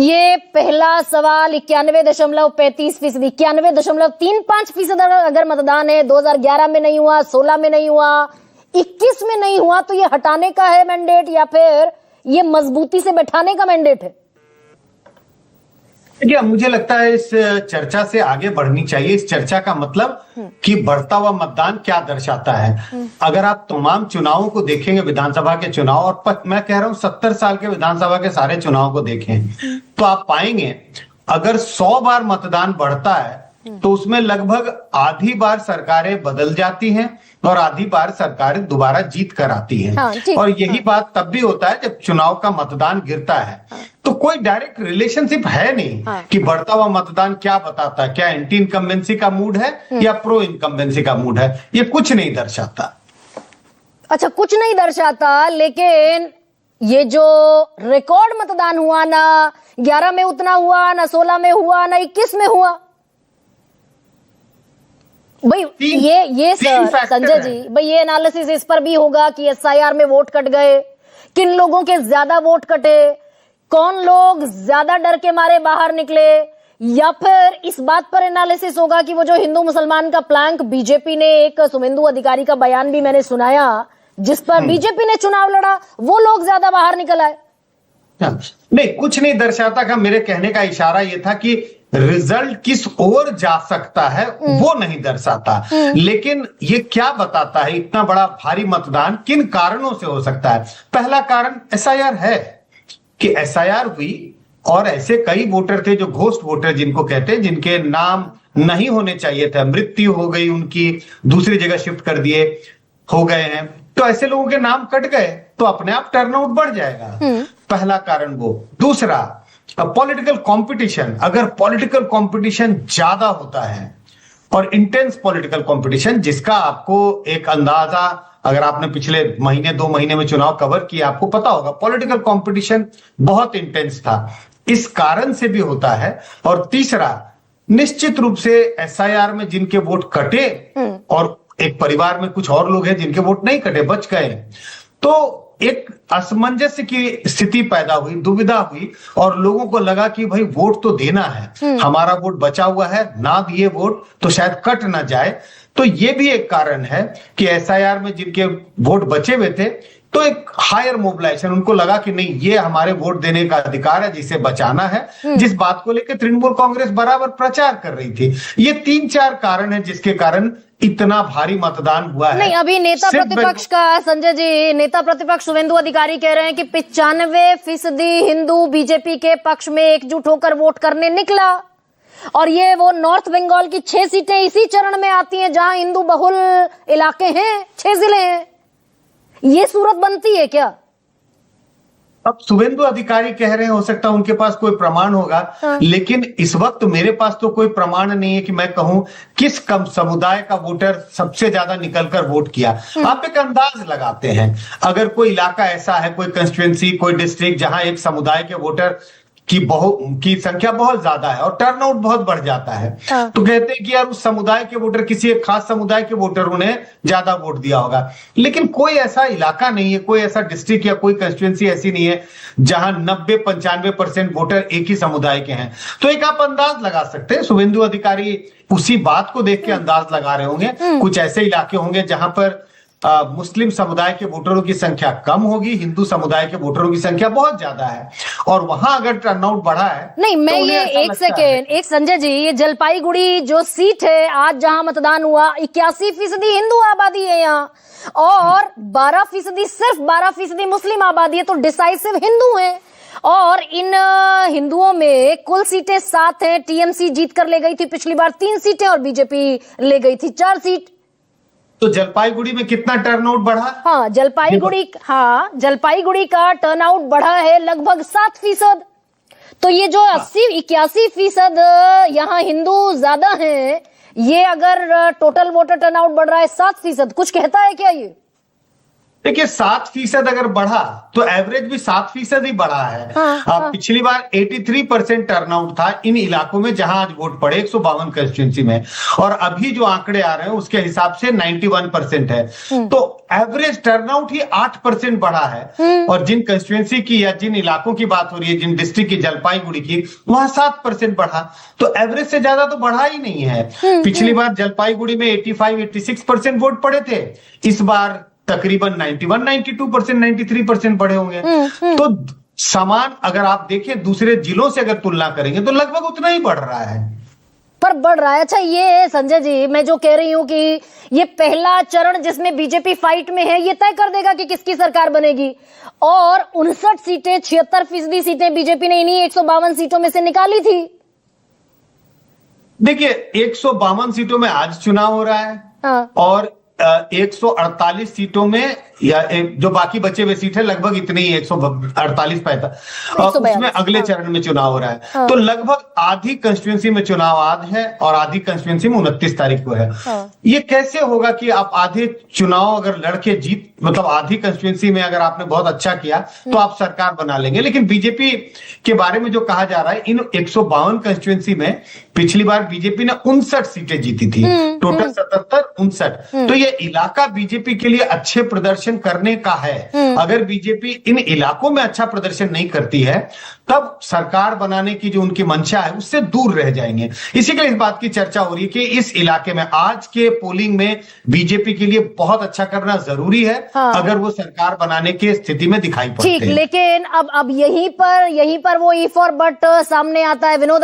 ये पहला सवाल 91.35%, 91.35% अगर मतदान है, 2011 में नहीं हुआ, 16 में नहीं हुआ, 21 में नहीं हुआ, तो ये हटाने का है मैंडेट या फिर ये मजबूती से बैठाने का मैंडेट है? देखिए, मुझे लगता है इस चर्चा से आगे बढ़नी चाहिए। इस चर्चा का मतलब कि बढ़ता हुआ मतदान क्या दर्शाता है। अगर आप तमाम चुनावों को देखेंगे, विधानसभा के चुनाव और मैं कह रहा हूं 70 साल के विधानसभा के सारे चुनाव को देखें, तो आप पाएंगे अगर 100 बार मतदान बढ़ता है तो उसमें लगभग आधी बार सरकारें बदल जाती हैं और आधी बार सरकारें दोबारा जीत कर आती हैं। और यही बात तब भी होता है जब चुनाव का मतदान गिरता है। तो कोई डायरेक्ट रिलेशनशिप है नहीं कि बढ़ता हुआ मतदान क्या बताता है, क्या एंटी इनकम्बेंसी का मूड है या प्रो इनकम्बेंसी का मूड है। ये कुछ नहीं दर्शाता। अच्छा, कुछ नहीं दर्शाता, लेकिन ये जो रिकॉर्ड मतदान हुआ, ना 11 में उतना हुआ, ना 16 में हुआ, ना 21 में हुआ, भाई ये संजय जी, भाई ये एनालिसिस इस पर भी होगा कि एसआईआर में वोट कट गए, किन लोगों के ज्यादा वोट कटे, कौन लोग ज्यादा डर के मारे बाहर निकले, या फिर इस बात पर एनालिसिस होगा कि वो जो हिंदू मुसलमान का प्लैंक बीजेपी ने, एक शुभेंदु अधिकारी का बयान भी मैंने सुनाया जिस पर बीजेपी ने चुनाव लड़ा, वो लोग ज्यादा बाहर निकल आए। नहीं, कुछ नहीं दर्शाता का मेरे कहने का इशारा यह था कि रिजल्ट किस ओर जा सकता है वो नहीं दर्शाता। लेकिन ये क्या बताता है इतना बड़ा भारी मतदान किन कारणों से हो सकता है। पहला कारण एसआईआर है कि एसआईआर हुई और ऐसे कई वोटर थे जो घोस्ट वोटर जिनको कहते हैं, जिनके नाम नहीं होने चाहिए थे, मृत्यु हो गई उनकी, दूसरी जगह शिफ्ट कर दिए हो गए हैं, तो ऐसे लोगों के नाम कट गए तो अपने आप टर्नआउट बढ़ जाएगा। पहला कारण वो। दूसरा, पॉलिटिकल कंपटीशन। अगर पॉलिटिकल कंपटीशन ज्यादा होता है और इंटेंस पॉलिटिकल कंपटीशन, जिसका आपको एक अंदाजा, अगर आपने पिछले महीने 2 महीने में चुनाव कवर किया, आपको पता होगा पॉलिटिकल कंपटीशन बहुत इंटेंस था, इस कारण से भी होता है। और तीसरा, निश्चित रूप से एसआईआर में जिनके वोट कटे और एक परिवार में कुछ और लोग हैं जिनके वोट नहीं कटे, बच गए, तो एक असमंजस की स्थिति पैदा हुई, दुविधा हुई और लोगों को लगा कि भाई वोट तो देना है, हमारा वोट बचा हुआ है, ना दिए वोट तो शायद कट ना जाए। तो ये भी एक कारण है कि एसआईआर में जिनके वोट बचे हुए थे तो एक हायर मोबिलाइजेशन, उनको लगा कि नहीं, ये हमारे वोट देने का अधिकार है जिसे बचाना है, जिस बात को लेकर तृणमूल कांग्रेस बराबर प्रचार कर रही थी। ये 3-4 कारण है जिसके कारण इतना भारी मतदान हुआ है। नहीं, अभी नेता प्रतिपक्ष का, संजय जी, नेता प्रतिपक्ष शुभेंदु अधिकारी कह रहे हैं कि 95% हिंदू बीजेपी के पक्ष में एकजुट होकर वोट करने निकला, और ये वो नॉर्थ बंगाल की 6 सीटें इसी चरण में आती हैं जहां हिंदू बहुल इलाके हैं, 6 जिले हैं। ये सूरत बनती है क्या? अब शुभेंदु अधिकारी कह रहे हैं, हो सकता है उनके पास कोई प्रमाण होगा, लेकिन इस वक्त मेरे पास तो कोई प्रमाण नहीं है कि मैं कहूं किस कम समुदाय का वोटर सबसे ज्यादा निकलकर वोट किया। आप एक अंदाज लगाते हैं, अगर कोई इलाका ऐसा है, कोई कंस्टिट्यूएंसी, कोई डिस्ट्रिक्ट जहां एक समुदाय के वोटर की संख्या बहुत ज्यादा है और टर्नआउट बहुत बढ़ जाता है, तो कहते हैं कि यार उस समुदाय के वोटर, किसी एक खास समुदाय के वोटरों ने ज्यादा वोट दिया होगा। लेकिन कोई ऐसा इलाका नहीं है, कोई ऐसा डिस्ट्रिक्ट या कोई कंस्टिट्यूएंसी ऐसी नहीं है जहां 90-95% वोटर एक ही समुदाय के हैं। तो एक आप अंदाज लगा सकते हैं, शुभेंदु अधिकारी उसी बात को देख के अंदाज लगा रहे होंगे। कुछ ऐसे इलाके होंगे जहां पर मुस्लिम समुदाय के वोटरों की संख्या कम होगी, हिंदू समुदाय के वोटरों की संख्या बहुत ज्यादा है, और वहां अगर टर्नआउट बढ़ा है। नहीं, मैं तो ये एक सेकेंड, एक संजय जी, ये जलपाईगुड़ी जो सीट है आज जहां मतदान हुआ, 81% हिंदू आबादी है यहाँ, और 12% सिर्फ 12% मुस्लिम आबादी है, तो डिसाइसिव हिंदू है। और इन हिंदुओं में कुल सीटें 7 हैं। टीएमसी जीत कर ले गई थी पिछली बार 3 सीटें और बीजेपी ले गई थी 4 सीट। तो जलपाईगुड़ी में कितना टर्नआउट बढ़ा? हाँ, जलपाईगुड़ी का टर्नआउट बढ़ा है लगभग 7%। तो ये जो 81% यहाँ हिंदू ज्यादा हैं, ये अगर टोटल वोटर टर्नआउट बढ़ रहा है 7%, कुछ कहता है क्या ये? देखिए 7% अगर बढ़ा तो एवरेज भी 7% ही बढ़ा है। हाँ। पिछली बार 83% टर्नआउट था इन इलाकों में जहां आज वोट पड़े 152 कंस्टिट्यूंसी में, और अभी जो आंकड़े आ रहे हैं उसके हिसाब से 91% है। तो एवरेज टर्नआउट ही 8% बढ़ा है। और जिन कंस्टिट्यूंसी की या जिन इलाकों की बात हो रही है, जिन डिस्ट्रिक्ट की, जलपाईगुड़ी की, वहां 7% बढ़ा। तो एवरेज से ज्यादा तो बढ़ा ही नहीं है। पिछली बार जलपाईगुड़ी में 85-86% वोट पड़े थे, इस बार तकरीबन 91, 92%, 93% बढ़े होंगे। तो समान अगर आप देखें दूसरे जिलों से अगर तुलना करेंगे तो लगभग उतना ही बढ़ रहा है। पर बढ़ रहा है। अच्छा ये संजय जी, मैं जो कह रही हूं कि ये पहला चरण जिसमें बीजेपी फाइट में है, ये तय कर देगा कि किसकी सरकार बनेगी। और 59 सीटें, 76% सीटें बीजेपी ने इन्हीं 152 सीटों में से निकाली थी। देखिए 152 सीटों में आज चुनाव हो रहा है। हाँ। और 148 सीटों में, या जो बाकी बचे हुए सीट है लगभग इतनी ही, 148-45 उसमें अगले चरण में चुनाव हो रहा है। तो लगभग आधी कंस्टिट्यूंसी में चुनाव आज है और आधी कंस्टिट्यूंसी में 29 तारीख को है। ये कैसे होगा कि आप आधे चुनाव अगर लड़के जीत, मतलब आधी कंस्टिट्यूंसी में अगर आपने बहुत अच्छा किया तो आप सरकार बना लेंगे। लेकिन बीजेपी के बारे में जो कहा जा रहा है, इन 152 कंस्टिट्यूंसी में पिछली बार बीजेपी ने 59 सीटें जीती थी, टोटल 77-59। तो ये इलाका बीजेपी के लिए अच्छे प्रदर्शन करने का है। अगर बीजेपी इन इलाकों में अच्छा प्रदर्शन नहीं करती है तब सरकार बनाने की जो उनकी मंशा है उससे दूर रह जाएंगे। इसी के लिए इस बात की चर्चा हो रही है कि इस इलाके में आज के पोलिंग में बीजेपी के लिए बहुत अच्छा करना जरूरी है। अगर वो सरकार बनाने की स्थिति में दिखाई पड़ते हैं। ठीक, लेकिन अब यहीं पर वो इफ और बट सामने आता है विनोद।